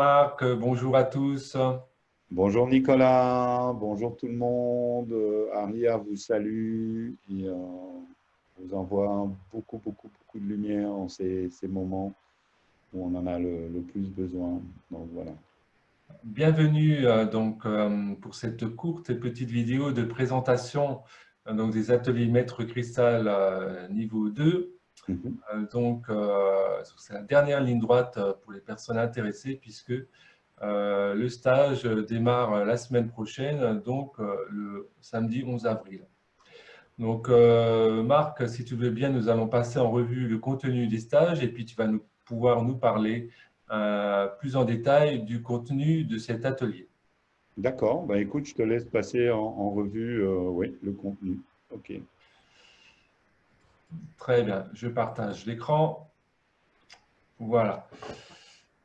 Marc, bonjour à tous. Bonjour Nicolas, bonjour tout le monde. Aria vous salue et vous envoie beaucoup de lumière en ces moments où on en a le plus besoin. Donc voilà. Bienvenue pour cette courte et petite vidéo de présentation des ateliers Maître Cristal niveau 2. Mhm. C'est la dernière ligne droite pour les personnes intéressées puisque le stage démarre la semaine prochaine, le samedi 11 avril. Marc, si tu veux bien, nous allons passer en revue le contenu des stages et puis tu vas pouvoir nous parler plus en détail du contenu de cet atelier. D'accord, bah, écoute, je te laisse passer en revue oui, le contenu. Ok. Très bien, je partage l'écran. Voilà.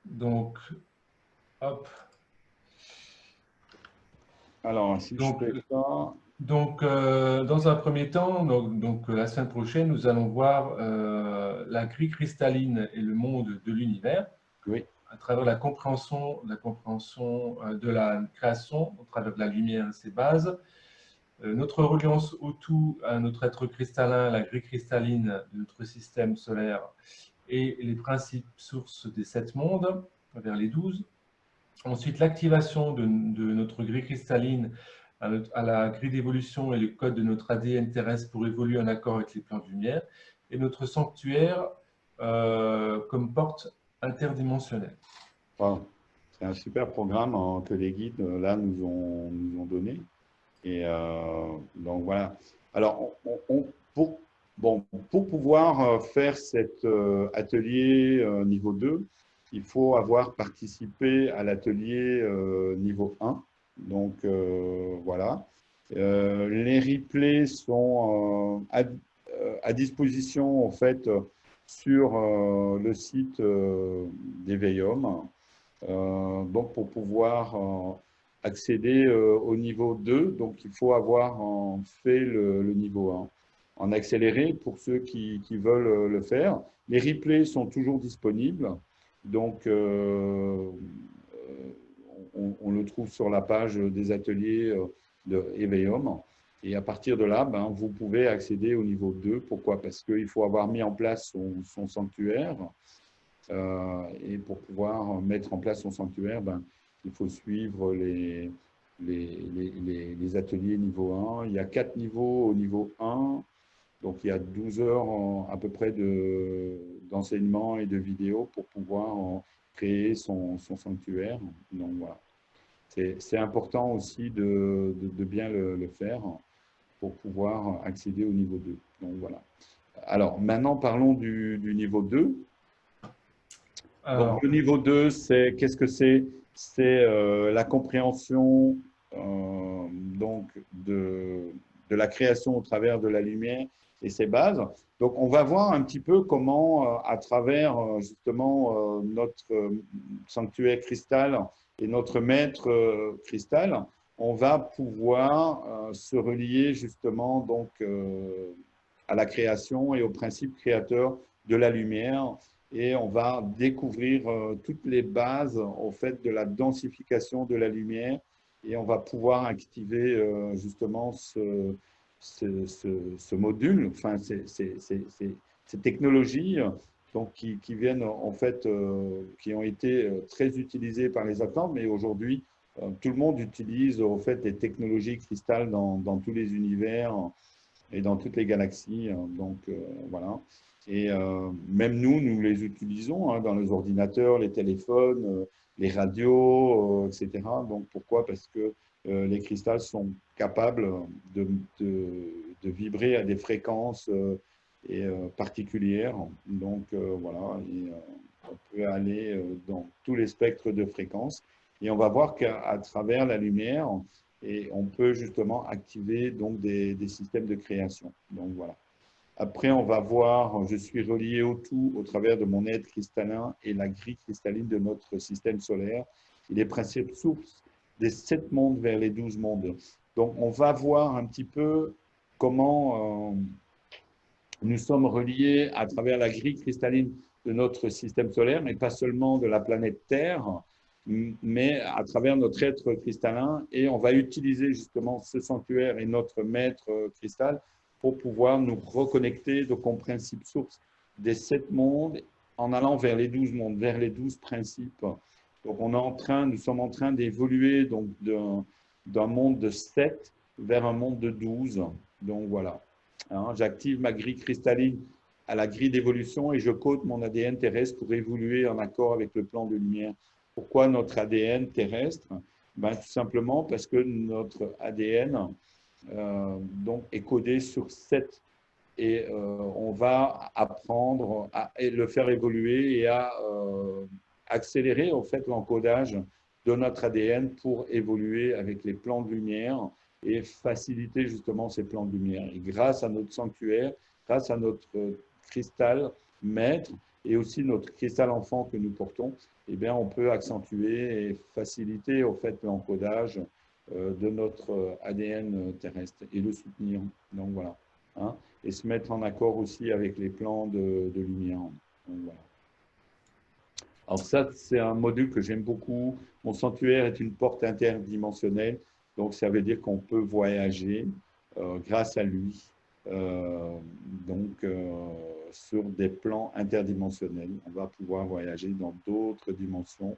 Donc, hop. Alors, si je Donc, fais ça, dans un premier temps, la semaine prochaine, nous allons voir la grille cristalline et le monde de l'univers oui, à travers de la création, au travers de la lumière et ses bases, notre reliance au tout, à notre être cristallin, la grille cristalline de notre système solaire et les principes sources des 7 mondes, vers les 12. Ensuite, l'activation de notre grille cristalline à la grille d'évolution et le code de notre ADN terrestre pour évoluer en accord avec les plans de lumière, et notre sanctuaire comme porte interdimensionnelle. wow. C'est un super programme hein, que les guides là nous ont donné. Et donc voilà. Alors, bon, pour pouvoir faire cet atelier niveau 2, il faut avoir participé à l'atelier niveau 1. Donc voilà. Les replays sont à disposition en fait sur le site d'Eveillum. Donc, pour pouvoir accéder au niveau 2, donc il faut avoir fait le niveau 1 en accéléré pour ceux qui veulent le faire. Les replays sont toujours disponibles, donc on le trouve sur la page des ateliers de Eveillum. Et à partir de là, ben, vous pouvez accéder au niveau 2. Pourquoi? Parce qu'il faut avoir mis en place son sanctuaire. Et pour pouvoir mettre en place son sanctuaire, ben, il faut suivre les ateliers niveau 1. Il y a 4 niveaux au niveau 1. Donc, il y a 12 heures à peu près d'enseignement et de vidéos pour pouvoir créer son sanctuaire. Donc, voilà. C'est important aussi de bien le faire pour pouvoir accéder au niveau 2. Donc, voilà. Alors, maintenant, parlons du niveau 2. Donc, Alors, le niveau 2, c'est qu'est-ce que c'est? C'est la compréhension donc de la création au travers de la lumière et ses bases. Donc, on va voir un petit peu comment, à travers justement notre sanctuaire cristal et notre maître cristal, on va pouvoir se relier justement donc à la création et au principe créateur de la lumière et on va découvrir toutes les bases au fait de la densification de la lumière et on va pouvoir activer justement ce module, enfin ces technologies donc qui viennent en fait, qui ont été très utilisées par les athlètes, mais aujourd'hui tout le monde utilise au fait des technologies cristal dans tous les univers et dans toutes les galaxies. Donc voilà. Et même nous les utilisons hein, dans les ordinateurs, les téléphones, les radios, etc. Donc pourquoi? Parce que les cristals sont capables de, de, de vibrer à des fréquences particulières. Donc voilà, et, on peut aller dans tous les spectres de fréquences. Et on va voir qu'à travers la lumière, et on peut justement activer donc des systèmes de création. Donc voilà. Après, on va voir, je suis relié au tout au travers de mon être cristallin et la grille cristalline de notre système solaire et les principes sources des 7 mondes vers les 12 mondes. Donc, on va voir un petit peu comment nous sommes reliés à travers la grille cristalline de notre système solaire, mais pas seulement de la planète Terre, mais à travers notre être cristallin. Et on va utiliser justement ce sanctuaire et notre maître cristal pour pouvoir nous reconnecter donc au principe source des 7 mondes en allant vers les 12 mondes, vers les 12 principes. Donc nous sommes en train d'évoluer donc d'un monde de 7 vers un monde de 12. Donc voilà. Hein, j'active ma grille cristalline à la grille d'évolution et je code mon ADN terrestre pour évoluer en accord avec le plan de lumière. Pourquoi notre ADN terrestre? Ben, tout simplement parce que notre ADN donc, est codé sur 7 et on va apprendre à le faire évoluer et à accélérer en fait l'encodage de notre ADN pour évoluer avec les plans de lumière et faciliter justement ces plans de lumière. Et grâce à notre sanctuaire, grâce à notre cristal maître et aussi notre cristal enfant que nous portons, eh bien, on peut accentuer et faciliter au fait l'encodage de notre ADN terrestre et le soutenir. Donc voilà. Hein, et se mettre en accord aussi avec les plans de lumière. Donc, voilà. Alors ça, c'est un module que j'aime beaucoup. Mon sanctuaire est une porte interdimensionnelle, donc ça veut dire qu'on peut voyager grâce à lui, donc sur des plans interdimensionnels. On va pouvoir voyager dans d'autres dimensions,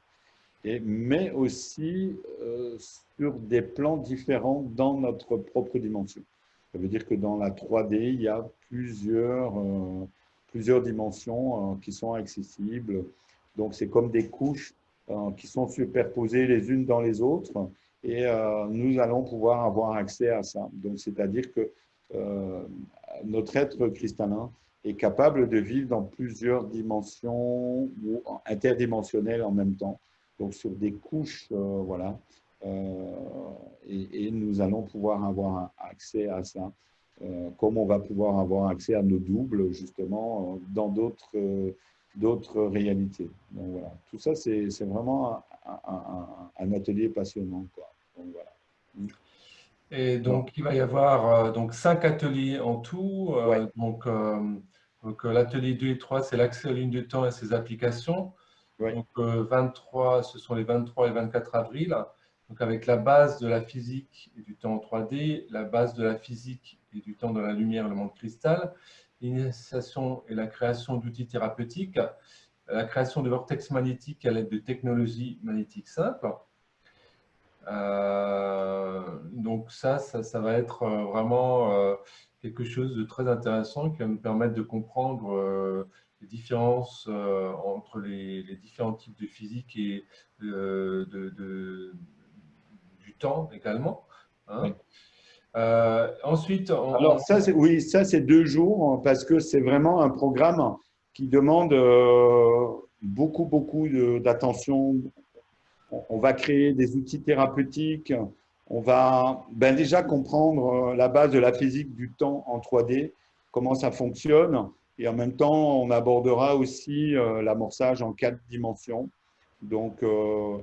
mais aussi sur des plans différents dans notre propre dimension. Ça veut dire que dans la 3D, il y a plusieurs dimensions qui sont accessibles. Donc, c'est comme des couches qui sont superposées les unes dans les autres et nous allons pouvoir avoir accès à ça. Donc, c'est-à-dire que notre être cristallin est capable de vivre dans plusieurs dimensions ou interdimensionnelles en même temps. Donc, sur des couches, voilà. Et nous allons pouvoir avoir accès à ça, comme on va pouvoir avoir accès à nos doubles, justement, dans d'autres réalités. Donc, voilà. Tout ça, c'est vraiment un atelier passionnant, quoi. Donc, voilà. Et donc, il va y avoir donc 5 ateliers en tout. Ouais. Donc, l'atelier 2 et 3, c'est l'accès aux lignes de temps et ses applications. Ouais. Donc, 23, ce sont les 23 et 24 avril. Donc, avec la base de la physique et du temps en 3D, la base de la physique et du temps de la lumière, le monde cristal, l'initiation et la création d'outils thérapeutiques, la création de vortex magnétiques à l'aide de technologies magnétiques simples. Donc ça va être vraiment quelque chose de très intéressant qui va nous permettre de comprendre les différences entre les différents types de physique et du temps également. Hein. Ensuite, Alors, oui, ça, c'est 2 jours parce que c'est vraiment un programme qui demande beaucoup d'attention. On va créer des outils thérapeutiques. On va déjà comprendre la base de la physique du temps en 3D, comment ça fonctionne. Et en même temps, on abordera aussi l'amorçage en 4 dimensions. Donc,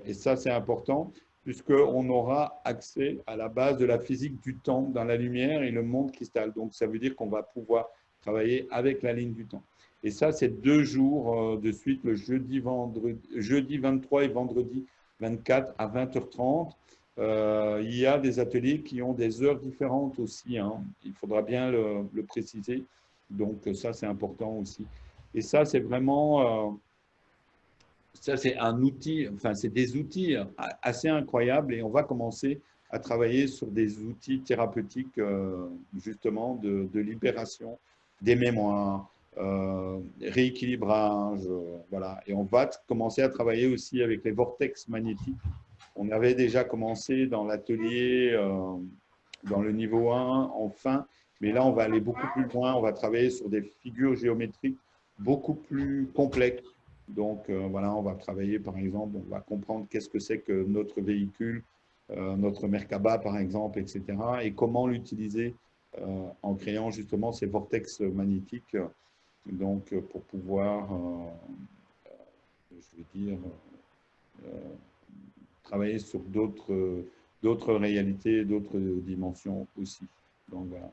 et ça, c'est important puisqu'on aura accès à la base de la physique du temps dans la lumière et le monde cristal. Donc, ça veut dire qu'on va pouvoir travailler avec la ligne du temps. Et ça, c'est 2 jours de suite, le jeudi 23 et vendredi 24 à 20h30. Il y a des ateliers qui ont des heures différentes aussi. Hein. Il faudra bien le préciser. Donc, ça, c'est important aussi. Et ça, c'est vraiment… ça, c'est un outil, enfin, c'est des outils assez incroyables et on va commencer à travailler sur des outils thérapeutiques, justement, de libération des mémoires, rééquilibrage, voilà. Et on va commencer à travailler aussi avec les vortex magnétiques. On avait déjà commencé dans l'atelier, dans le niveau 1, enfin, mais là, on va aller beaucoup plus loin. On va travailler sur des figures géométriques beaucoup plus complexes. Donc, voilà, on va travailler, par exemple, on va comprendre qu'est-ce que c'est que notre véhicule, notre Merkaba, par exemple, etc. Et comment l'utiliser en créant justement ces vortex magnétiques, donc pour pouvoir, je veux dire, travailler sur d'autres réalités, d'autres dimensions aussi. Donc, voilà.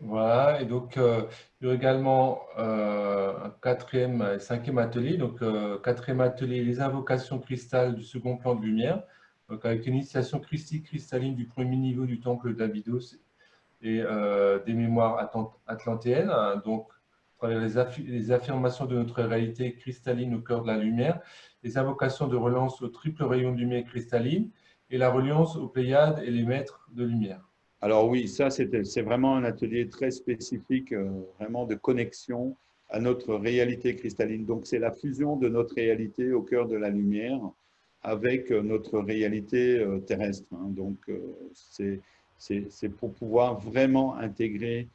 Voilà, et donc il y aura également un quatrième et cinquième atelier. Donc, quatrième atelier, les invocations cristal du second plan de lumière, donc avec une initiation christique cristalline du premier niveau du temple d'Abydos et des mémoires atlantéennes. Hein. Donc, à travers les affirmations de notre réalité cristalline au cœur de la lumière, les invocations de relance au triple rayon de lumière cristalline et la reliance aux Pléiades et les maîtres de lumière. Alors oui, ça, c'est vraiment un atelier très spécifique, vraiment de connexion à notre réalité cristalline. Donc, c'est la fusion de notre réalité au cœur de la lumière avec notre réalité terrestre. Hein. Donc, c'est pour pouvoir vraiment intégrer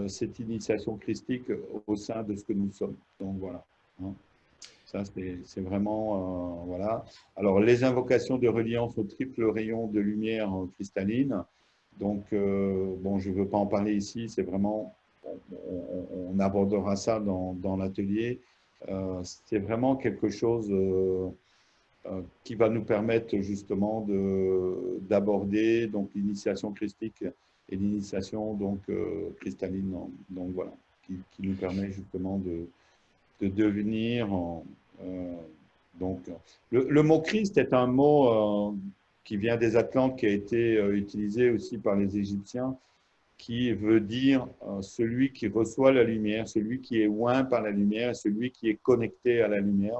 cette initiation christique au sein de ce que nous sommes. Donc, voilà. Hein. Ça, c'est vraiment, voilà. Alors, les invocations de reliance au triple rayon de lumière cristalline. Donc, bon, je ne veux pas en parler ici, c'est vraiment, on abordera ça dans l'atelier. C'est vraiment quelque chose qui va nous permettre justement d'aborder donc l'initiation christique et l'initiation donc cristalline. Donc voilà, qui nous permet justement de devenir. Donc, le mot Christ est un mot qui vient des Atlantes, qui a été utilisé aussi par les Égyptiens, qui veut dire celui qui reçoit la lumière, celui qui est oint par la lumière, celui qui est connecté à la lumière.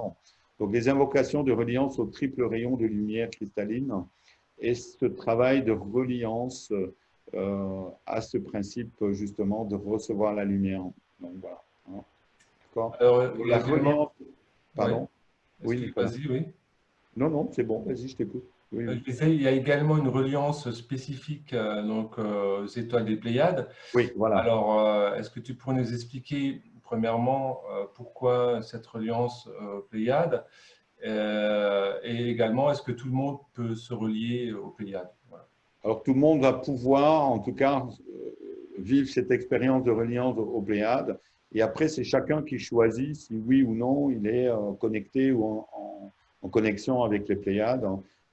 Donc, les invocations de reliance au triple rayon de lumière cristalline et ce travail de reliance à ce principe justement de recevoir la lumière. Donc, voilà. Hein. D'accord. Alors, il y a La également, reliance, ouais, pardon. Oui, Nicolas. vas-y, oui. Non, non, c'est bon, vas-y, je t'écoute. Oui, Je oui. disais, il y a également une reliance spécifique donc, aux étoiles des Pléiades. Oui, voilà. Alors, est-ce que tu pourrais nous expliquer, premièrement, pourquoi cette reliance Pléiades et également, est-ce que tout le monde peut se relier aux Pléiades? Voilà. Alors, tout le monde va pouvoir, en tout cas, vivre cette expérience de reliance aux Pléiades. Et après, c'est chacun qui choisit si oui ou non il est connecté ou en connexion avec les Pléiades.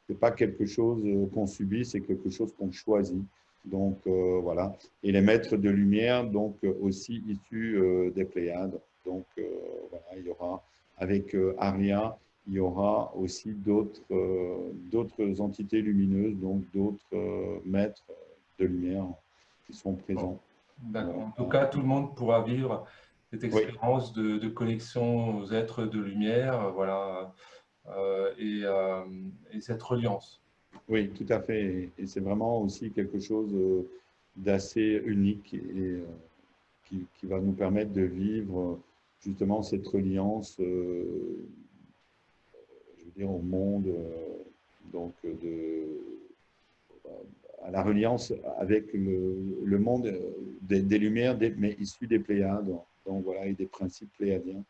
Ce n'est pas quelque chose qu'on subit, c'est quelque chose qu'on choisit. Donc, voilà. Et les maîtres de lumière, donc aussi issus des Pléiades. Donc, voilà, il y aura avec Aria, il y aura aussi d'autres entités lumineuses, donc d'autres maîtres de lumière qui sont Bon, présents. d'accord. Voilà. En tout cas, tout le monde pourra vivre cette Oui, expérience de connexion aux êtres de lumière, voilà, et cette reliance. oui, tout à fait. Et c'est vraiment aussi quelque chose d'assez unique et qui va nous permettre de vivre justement cette reliance, je veux dire, au monde, donc à la reliance avec le monde des lumières, mais issus des Pléiades, donc voilà, et des principes pléiadiens,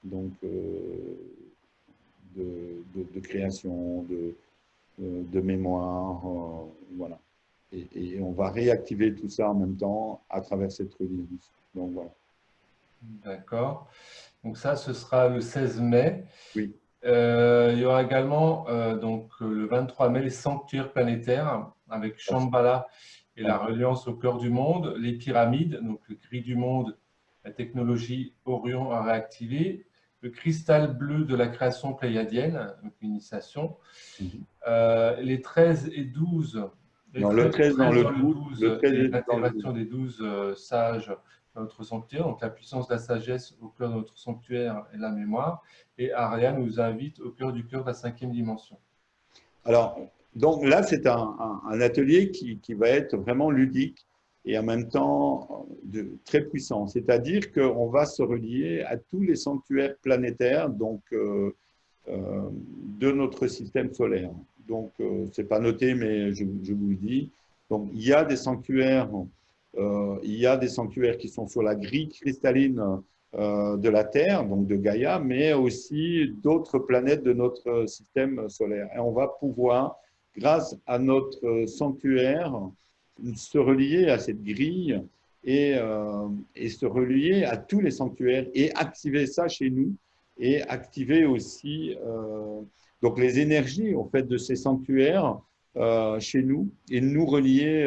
donc de création, de mémoire, voilà. Et on va réactiver tout ça en même temps à travers cette reliance. Donc voilà. D'accord. Donc ça, ce sera le 16 mai. Oui. Il y aura également donc, le 23 mai les sanctuaires planétaires avec Shambhala et la Ouais. reliance au cœur du monde, les pyramides, donc le gris du monde, la technologie Orion à réactiver, le cristal bleu de la création pléiadienne, donc l'initiation, Mhm. les 13 et 12, les Non, le 13 13 dans le dans le 12, 12 le 13 et est dans le 12. l'intégration des 12 sages dans notre sanctuaire, donc la puissance de la sagesse au cœur de notre sanctuaire et la mémoire. Et Aria nous invite au cœur du cœur de la cinquième dimension. Alors, donc là, c'est un atelier qui va être vraiment ludique et en même temps très puissant. C'est-à-dire qu'on va se relier à tous les sanctuaires planétaires donc, de notre système solaire. Donc, ce n'est pas noté, mais je vous le dis. Donc, il y a des sanctuaires qui sont sur la grille cristalline de la Terre, donc de Gaïa, mais aussi d'autres planètes de notre système solaire. Et on va pouvoir, grâce à notre sanctuaire, se relier à cette grille et se relier à tous les sanctuaires et activer ça chez nous et activer aussi donc les énergies en fait, de ces sanctuaires chez nous et nous relier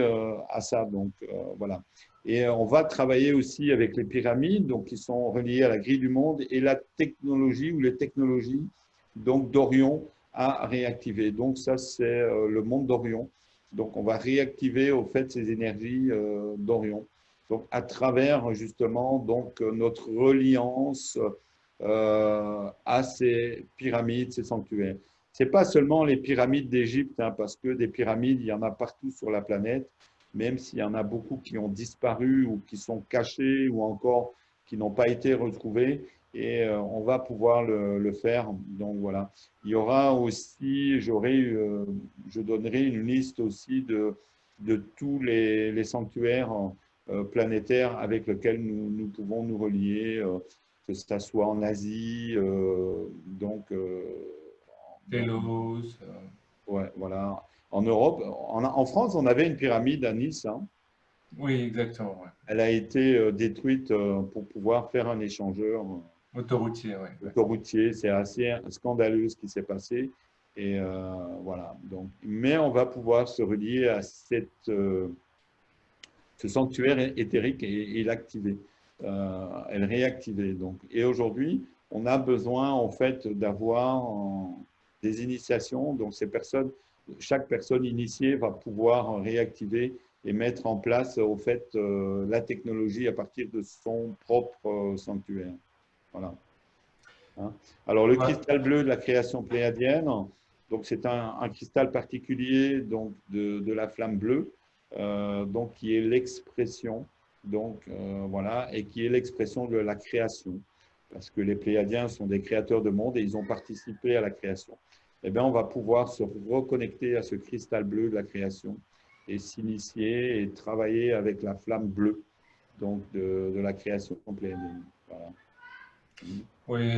à ça. Donc, voilà. Et on va travailler aussi avec les pyramides, donc qui sont reliées à la grille du monde, et la technologie ou les technologies donc d'Orion à réactiver. Donc ça, c'est le monde d'Orion. Donc on va réactiver au fait ces énergies d'Orion. Donc à travers justement donc notre reliance à ces pyramides, ces sanctuaires. C'est pas seulement les pyramides d'Égypte, hein, parce que des pyramides, il y en a partout sur la planète, même s'il y en a beaucoup qui ont disparu ou qui sont cachés ou encore qui n'ont pas été retrouvés. Et on va pouvoir le faire. Donc voilà. Il y aura aussi, je donnerai une liste aussi de tous les sanctuaires planétaires avec lesquels nous pouvons nous relier, que ce soit en Asie, donc Telos. ouais, voilà. En Europe, en France, on avait une pyramide à Nice, hein. Oui, exactement. Ouais. Elle a été détruite pour pouvoir faire un échangeur Autoroutier, oui. Ouais. autoroutier. C'est assez scandaleux ce qui s'est passé. Et voilà. Donc, mais on va pouvoir se relier à ce sanctuaire éthérique et l'activer, et le réactiver. Donc, et aujourd'hui, on a besoin en fait d'avoir des initiations. Donc, chaque personne initiée va pouvoir réactiver et mettre en place au fait la technologie à partir de son propre sanctuaire. Voilà. Hein. Alors, le Ouais. cristal bleu de la création pléiadienne, donc c'est un cristal particulier donc de la flamme bleue, donc qui est l'expression, donc voilà, et qui est l'expression de la création, parce que les Pléiadiens sont des créateurs de monde et ils ont participé à la création. Eh bien, on va pouvoir se reconnecter à ce cristal bleu de la création et s'initier et travailler avec la flamme bleue, donc de la création pléiadienne. Voilà. Oui,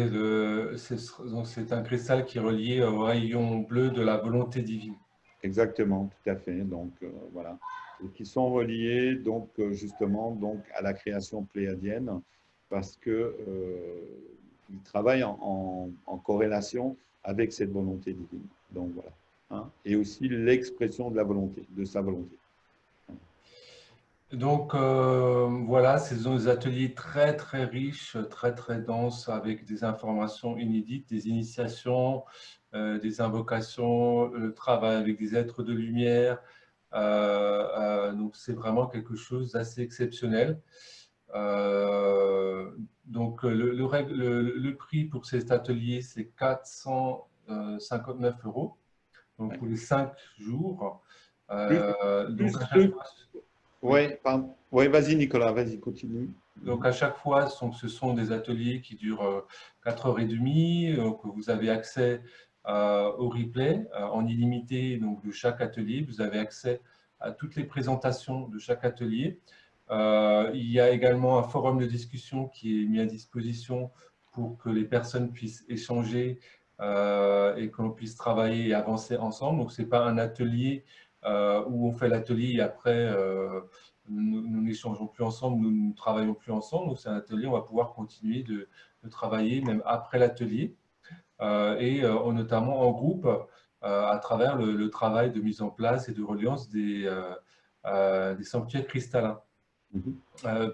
c'est un cristal qui est relié au rayon bleu de la volonté divine. Exactement, tout à fait. Donc voilà, et qui sont reliés donc justement donc à la création pléiadienne parce que ils travaillent en corrélation avec cette volonté divine. Donc voilà, hein. Et aussi l'expression de la volonté, de sa volonté. Donc voilà, ce sont des ateliers très très riches, très très denses, avec des informations inédites, des initiations, des invocations, le travail avec des êtres de lumière. Donc c'est vraiment quelque chose d'assez exceptionnel. Donc le prix pour cet atelier, c'est 459 €, donc Ouais. pour les 5 jours. Plus, Donc plus à chaque ceux. fois, oui. Ouais, pardon. Ouais, vas-y Nicolas, vas-y, continue. Donc à chaque fois, ce sont des ateliers qui durent 4h30, que vous avez accès au replay en illimité donc, de chaque atelier. Vous avez accès à toutes les présentations de chaque atelier. Il y a également un forum de discussion qui est mis à disposition pour que les personnes puissent échanger et que l'on puisse travailler et avancer ensemble. Donc ce n'est pas un atelier où on fait l'atelier et après nous n'échangeons plus ensemble, nous ne travaillons plus ensemble. Donc c'est un atelier, on va pouvoir continuer de travailler même après l'atelier et notamment en groupe à travers le travail de mise en place et de reliance des sanctuaires cristallins. Mhm.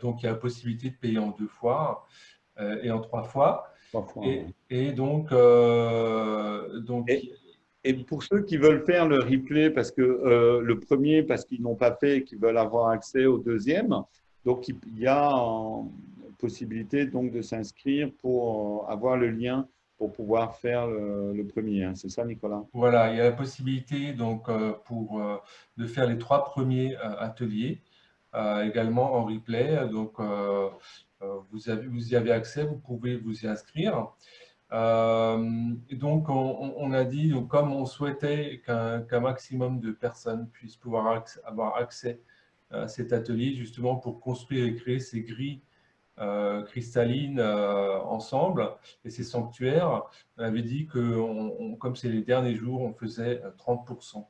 Donc il y a la possibilité de payer en 2 fois et en 3 fois. Parfois, ouais. Et donc, Et, et pour ceux qui veulent faire le replay, parce que le premier, parce qu'ils n'ont pas fait et qu'ils veulent avoir accès au deuxième, donc il y a possibilité donc de s'inscrire pour avoir le lien pour pouvoir faire le premier. Hein. C'est ça, Nicolas? voilà, il y a la possibilité donc, de faire les 3 premiers ateliers également en replay. Donc, vous y avez accès, vous pouvez vous y inscrire. Et donc, on a dit, donc, comme on souhaitait qu'un maximum de personnes puissent avoir accès à cet atelier, justement pour construire et créer ces grilles cristallines ensemble et ces sanctuaires, on avait dit que, comme c'est les derniers jours, on faisait 30%,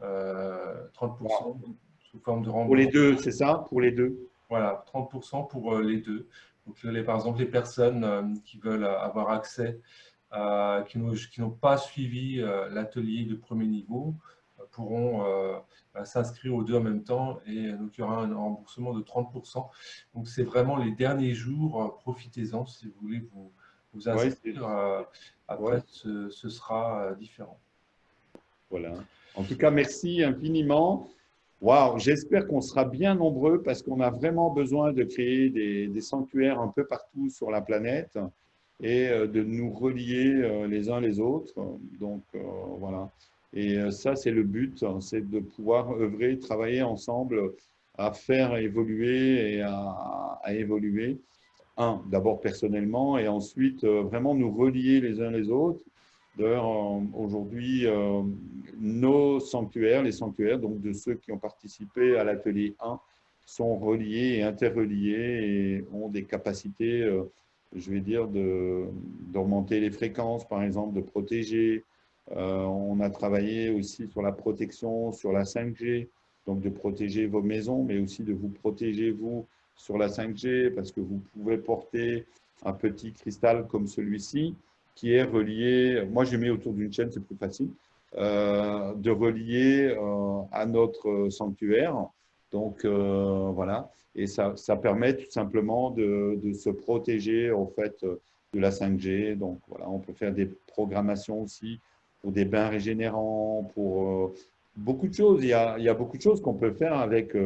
30% Wow. sous forme de Pour les remboursement. deux, c'est ça? Pour les deux? Voilà, 30% pour les deux. Donc, par exemple, les personnes qui veulent avoir accès, qui n'ont pas suivi l'atelier de premier niveau, pourront s'inscrire aux deux en même temps, et donc il y aura un remboursement de 30%. Donc c'est vraiment les derniers jours, profitez-en si vous voulez vous Ouais, inscrire. ouais, Après, ce sera différent. voilà. En tout cas, merci infiniment. Waouh, j'espère qu'on sera bien nombreux parce qu'on a vraiment besoin de créer des sanctuaires un peu partout sur la planète et de nous relier les uns les autres. Donc, voilà. Et ça, c'est le but, hein, c'est de pouvoir œuvrer, travailler ensemble à faire évoluer et à évoluer. Un, d'abord personnellement, et ensuite vraiment nous relier les uns les autres. D'ailleurs, aujourd'hui, nos sanctuaires, les sanctuaires donc de ceux qui ont participé à l'atelier 1, sont reliés et interreliés et ont des capacités, je vais dire, d'augmenter les fréquences, par exemple, de protéger. On a travaillé aussi sur la protection, sur la 5G, donc de protéger vos maisons, mais aussi de vous protéger, vous, sur la 5G, parce que vous pouvez porter un petit cristal comme celui-ci, qui est relié, moi j'ai mis autour d'une chaîne, c'est plus facile, de relier à notre sanctuaire. Donc voilà, et ça permet tout simplement de se protéger en fait de la 5G. Donc voilà, on peut faire des programmations aussi pour des bains régénérants, pour beaucoup de choses. Il y a beaucoup de choses qu'on peut faire avec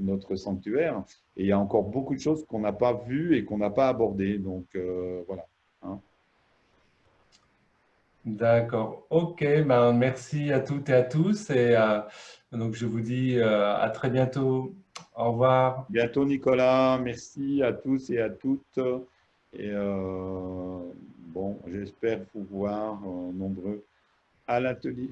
notre sanctuaire. Et il y a encore beaucoup de choses qu'on n'a pas vues et qu'on n'a pas abordées. Donc voilà. Hein. D'accord. OK, ben, merci à toutes et à tous. Et donc, je vous dis à très bientôt. Au revoir. Bientôt, Nicolas. Merci à tous et à toutes. Et bon, j'espère vous voir nombreux à l'atelier.